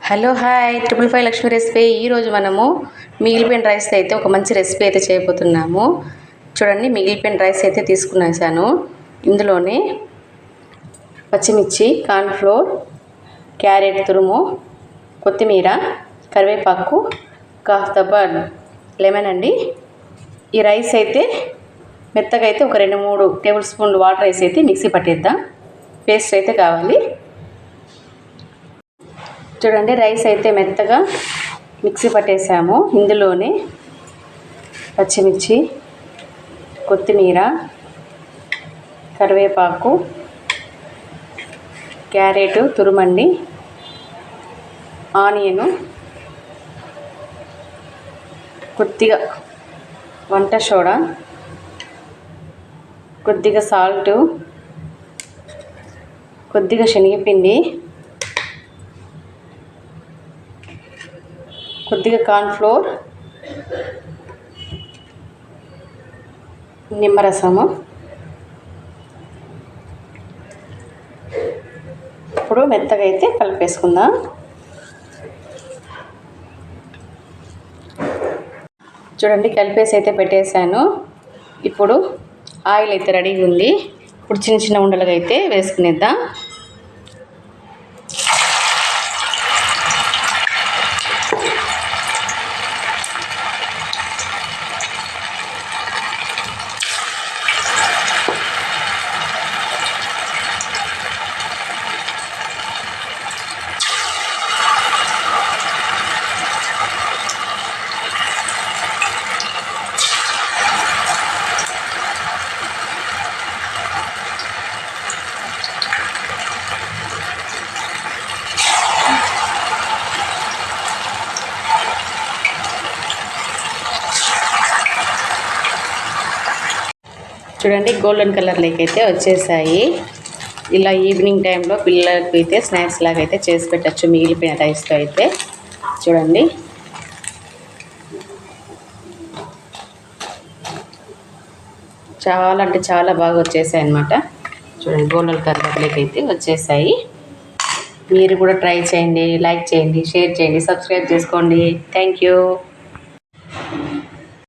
Hello hi 555 Lakshmi recipe. ఈరోజు మనము మిగిలిపోయిన రైస్ అయితే ఒక మంచి రెసిపీ అయితే చేయబోతున్నాము. చూడండి, మిగిలిపోయిన రైస్ అయితే తీసుకునేసాను. ఇందులోనే పచ్చిమిర్చి, కార్న్ఫ్లోర్, క్యారెట్ తురుము, కొత్తిమీర, కరివేపాకు, హాఫ్ దబ్బా లెమన్ అండి. ఈ రైస్ అయితే మెత్తగా అయితే ఒక 2-3 టేబుల్ స్పూన్లు వాటర్ వేసి అయితే మిక్సీ పట్టేద్దాం. పేస్ట్ అయితే కావాలి. చూడండి, రైస్ అయితే మెత్తగా మిక్సీ పట్టేసాము. ఇందులోనే పచ్చిమిర్చి, కొత్తిమీర, కరివేపాకు, క్యారెట్ తురుమండి, ఆనియను, కొద్దిగా వంట సోడా, కొద్దిగా సాల్ట్, కొద్దిగా శనగపిండి, కొద్దిగా కార్న్ఫ్లోర్, నిమ్మరసము. ఇప్పుడు మెత్తగా అయితే కలిపేసుకుందాం. చూడండి, కలిపేసి అయితే పెట్టేశాను. ఇప్పుడు ఆయిల్ అయితే రెడీగా ఉంది. ఇప్పుడు చిన్న చిన్న ఉండలుగా అయితే వేసుకునేద్దాం. చూడండి, గోల్డెన్ కలర్లోకి అయితే వచ్చేసాయి. ఇలా ఈవినింగ్ టైంలో పిల్లలకి అయితే స్నాక్స్ లాగా అయితే చేసి పెట్టచ్చు మిగిలిపోయిన రైస్తో అయితే. చూడండి, చాలా అంటే చాలా బాగా వచ్చేసాయి అన్నమాట. చూడండి, గోల్డెన్ కలర్లోకి అయితే వచ్చేసాయి. మీరు కూడా ట్రై చేయండి, లైక్ చేయండి, షేర్ చేయండి, సబ్స్క్రైబ్ చేసుకోండి. Thank you.